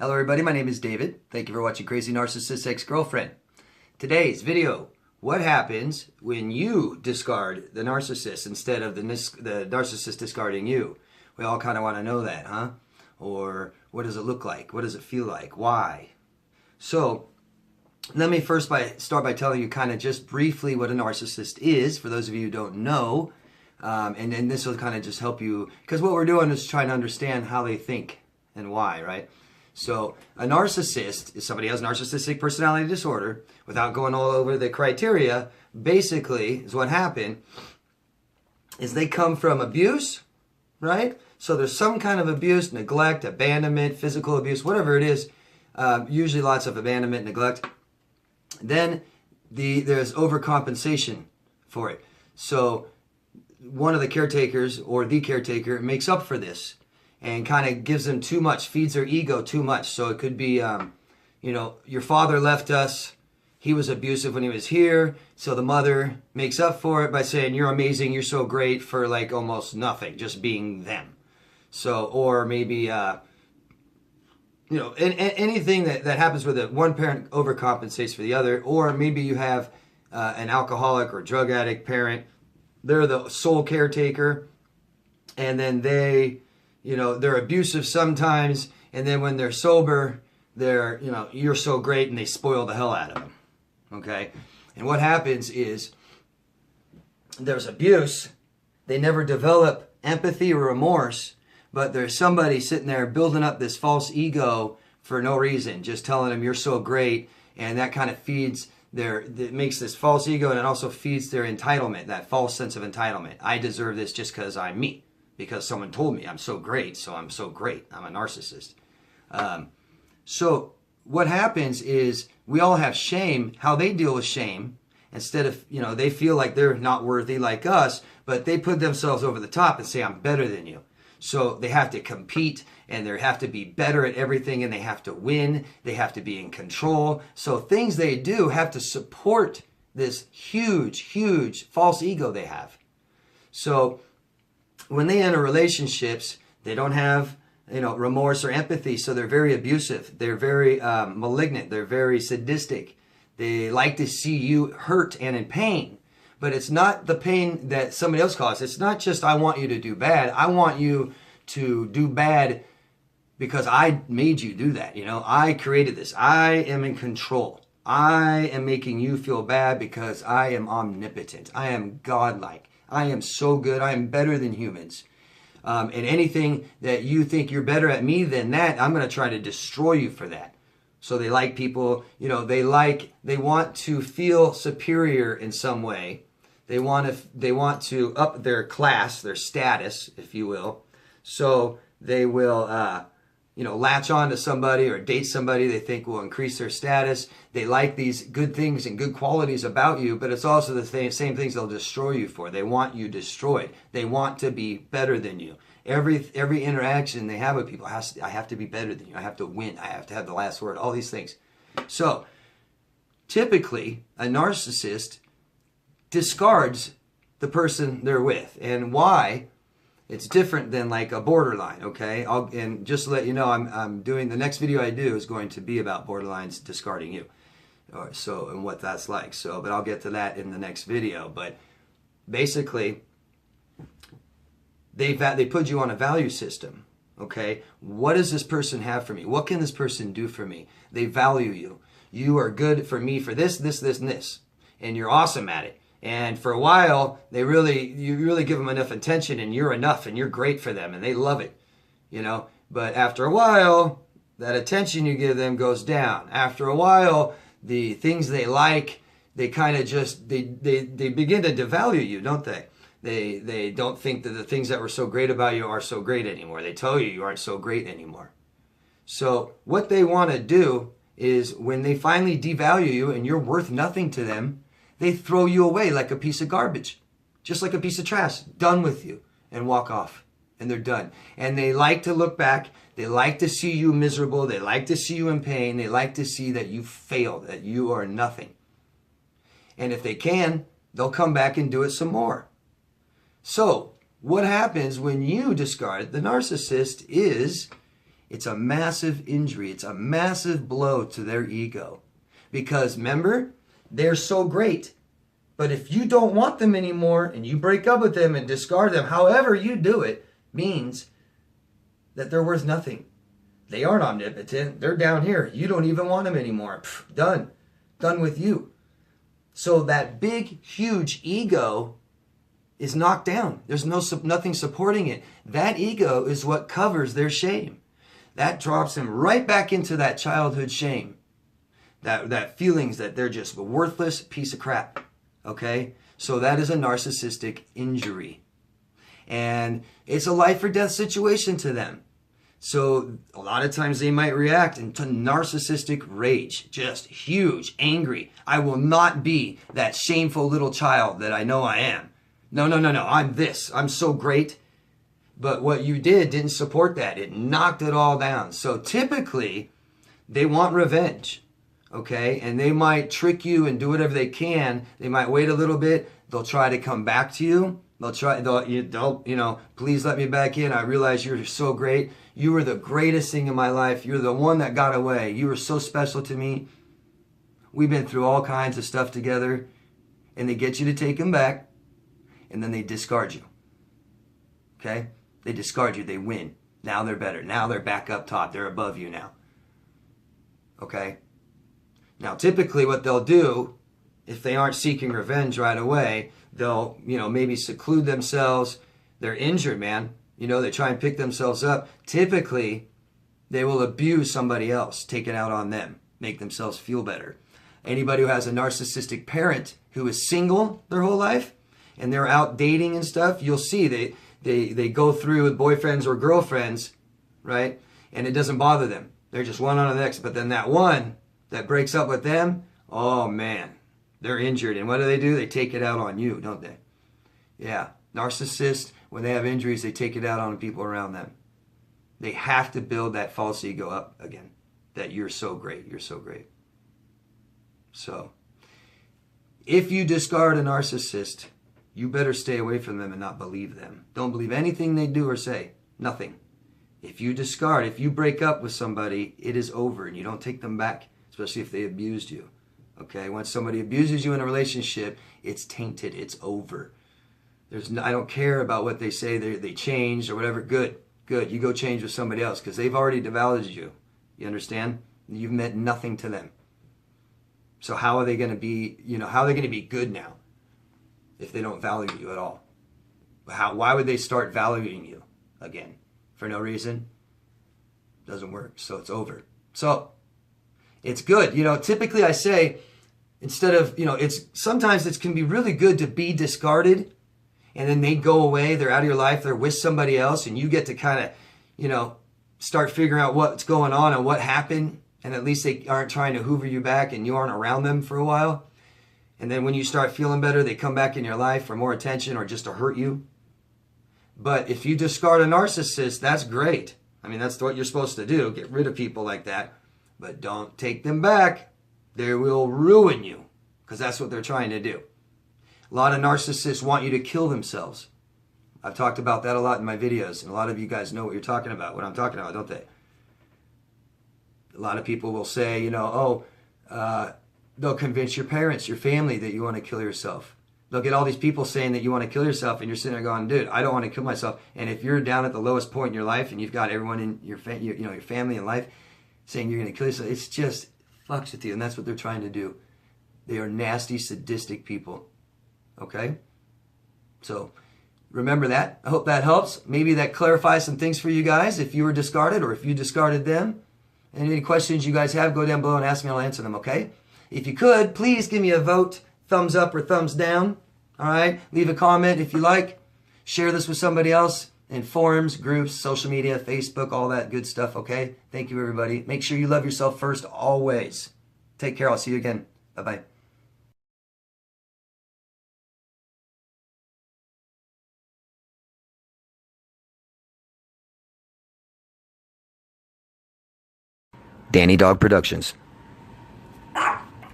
Hello everybody, my name is David. Thank you for watching Crazy Narcissist Ex-Girlfriend. Today's video, what happens when you discard the narcissist instead of the narcissist discarding you? We all kind of want to know that, huh? Or what does it look like? What does it feel like? Why? So, let me first start by telling you kind of just briefly what a narcissist is, for those of you who don't know. And then this will kind of just help you, because what we're doing is trying to understand how they think and why, right? So a narcissist is somebody who has narcissistic personality disorder. Without going all over the criteria, basically is what happened is they come from abuse, right? So there's some kind of abuse, neglect, abandonment, physical abuse, whatever it is. Usually lots of abandonment, neglect. Then there's overcompensation for it. So one of the caretakers or the caretaker makes up for this and kind of gives them too much, feeds their ego too much. So it could be, your father left us. He was abusive when he was here. So the mother makes up for it by saying, you're amazing, you're so great, for like almost nothing, just being them. So, or maybe, anything that happens where the one parent overcompensates for the other, or maybe you have an alcoholic or drug addict parent. They're the sole caretaker, and then they're abusive sometimes, and then when they're sober, you're so great, and they spoil the hell out of them, okay? And what happens is there's abuse. They never develop empathy or remorse, but there's somebody sitting there building up this false ego for no reason, just telling them you're so great, and that kind of feeds it makes this false ego, and it also feeds their entitlement, that false sense of entitlement. I deserve this just because I'm me. Because someone told me I'm so great, so I'm so great. I'm a narcissist. So what happens is we all have shame. How they deal with shame, instead of, they feel like they're not worthy like us, but they put themselves over the top and say, I'm better than you. So they have to compete, and they have to be better at everything, and they have to win. They have to be in control. So things they do have to support this huge, huge false ego they have. So when they enter relationships, they don't have, remorse or empathy, so they're very abusive. They're very malignant. They're very sadistic. They like to see you hurt and in pain. But it's not the pain that somebody else caused. It's not just, I want you to do bad. I want you to do bad because I made you do that. I created this. I am in control. I am making you feel bad because I am omnipotent. I am godlike. I am so good. I am better than humans. And anything that you think you're better at me than that, I'm going to try to destroy you for that. So they like people, they want to feel superior in some way. They want to up their class, their status, if you will. So they will, latch on to somebody or date somebody they think will increase their status. They like these good things and good qualities about you, but it's also the same things they'll destroy you for. They want you destroyed. They want to be better than you. Every interaction they have with people, I have to be better than you. I have to win. I have to have the last word. All these things. So typically, a narcissist discards the person they're with. And why? It's different than like a borderline, okay? And just to let you know, I'm doing, the next video I do is going to be about borderlines discarding you. And what that's like. But I'll get to that in the next video. But basically, they put you on a value system, okay? What does this person have for me? What can this person do for me? They value you. You are good for me for this, this, this, and this. And you're awesome at it. And for a while, you really give them enough attention, and you're enough, and you're great for them, and they love it, But after a while, that attention you give them goes down. After a while, the things they like, they kind of just, they begin to devalue you, don't they? They don't think that the things that were so great about you are so great anymore. They tell you aren't so great anymore. So what they want to do is when they finally devalue you and you're worth nothing to them, they throw you away like a piece of garbage, just like a piece of trash, done with you, and walk off, and they're done. And they like to look back. They like to see you miserable. They like to see you in pain. They like to see that you failed, that you are nothing. And if they can, they'll come back and do it some more. So what happens when you discard the narcissist is It's a massive injury. It's a massive blow to their ego. Because remember, they're so great. But if you don't want them anymore and you break up with them and discard them, however you do it, means that they're worth nothing. They aren't omnipotent. They're down here. You don't even want them anymore. Pff, done. Done with you. So that big, huge ego is knocked down. There's nothing supporting it. That ego is what covers their shame. That drops them right back into that childhood shame. That feelings that they're just a worthless piece of crap. Okay? So that is a narcissistic injury. And it's a life or death situation to them. So a lot of times they might react into narcissistic rage, just huge, angry. I will not be that shameful little child that I know I am. No, I'm this. I'm so great. But what you didn't support that. It knocked it all down. So typically they want revenge, okay? And they might trick you and do whatever they can. They might wait a little bit. They'll try to come back to you. They'll please let me back in. I realize you're so great. You were the greatest thing in my life. You're the one that got away. You were so special to me. We've been through all kinds of stuff together. And they get you to take them back. And then they discard you. Okay? They discard you. They win. Now they're better. Now they're back up top. They're above you now. Okay? Now, typically what they'll do, if they aren't seeking revenge right away, they'll, maybe seclude themselves. They're injured, man. They try and pick themselves up. Typically, they will abuse somebody else, take it out on them, make themselves feel better. Anybody who has a narcissistic parent who is single their whole life and they're out dating and stuff, you'll see they go through with boyfriends or girlfriends, right? And it doesn't bother them. They're just one on the next. But then that one that breaks up with them, oh man, they're injured. And what do? They take it out on you, don't they? Yeah. Narcissists, when they have injuries, they take it out on the people around them. They have to build that false ego up again. That you're so great. You're so great. So, if you discard a narcissist, you better stay away from them and not believe them. Don't believe anything they do or say. Nothing. If you break up with somebody, it is over and you don't take them back, especially if they abused you. Okay? Once somebody abuses you in a relationship, it's tainted. It's over. I don't care about what they say. They changed or whatever. Good. You go change with somebody else because they've already devalued you. You understand? You've meant nothing to them. So how are they going to be, how are they going to be good now if they don't value you at all? Why would they start valuing you again? For no reason? Doesn't work. So it's over. So it's good. Typically I say, instead of, sometimes it can be really good to be discarded and then they go away, they're out of your life, they're with somebody else, and you get to kind of, start figuring out what's going on and what happened, and at least they aren't trying to hoover you back and you aren't around them for a while. And then when you start feeling better, they come back in your life for more attention or just to hurt you. But if you discard a narcissist, that's great. I mean, that's what you're supposed to do, get rid of people like that. But don't take them back. They will ruin you because that's what they're trying to do. A lot of narcissists want you to kill themselves. I've talked about that a lot in my videos, and a lot of you guys know what I'm talking about, don't they? A lot of people will say, they'll convince your parents, your family that you want to kill yourself. They'll get all these people saying that you want to kill yourself, and you're sitting there going, dude, I don't want to kill myself. And if you're down at the lowest point in your life, and you've got everyone in your family and life saying you're going to kill yourself, it's just fucks with you, and that's what they're trying to do. They are nasty, sadistic people. Okay? So, remember that. I hope that helps. Maybe that clarifies some things for you guys if you were discarded or if you discarded them. And any questions you guys have, go down below and ask me. I'll answer them, okay? If you could, please give me a vote, thumbs up or thumbs down. All right? Leave a comment if you like. Share this with somebody else in forums, groups, social media, Facebook, all that good stuff, okay? Thank you, everybody. Make sure you love yourself first, always. Take care. I'll see you again. Bye-bye. Danny Dog Productions.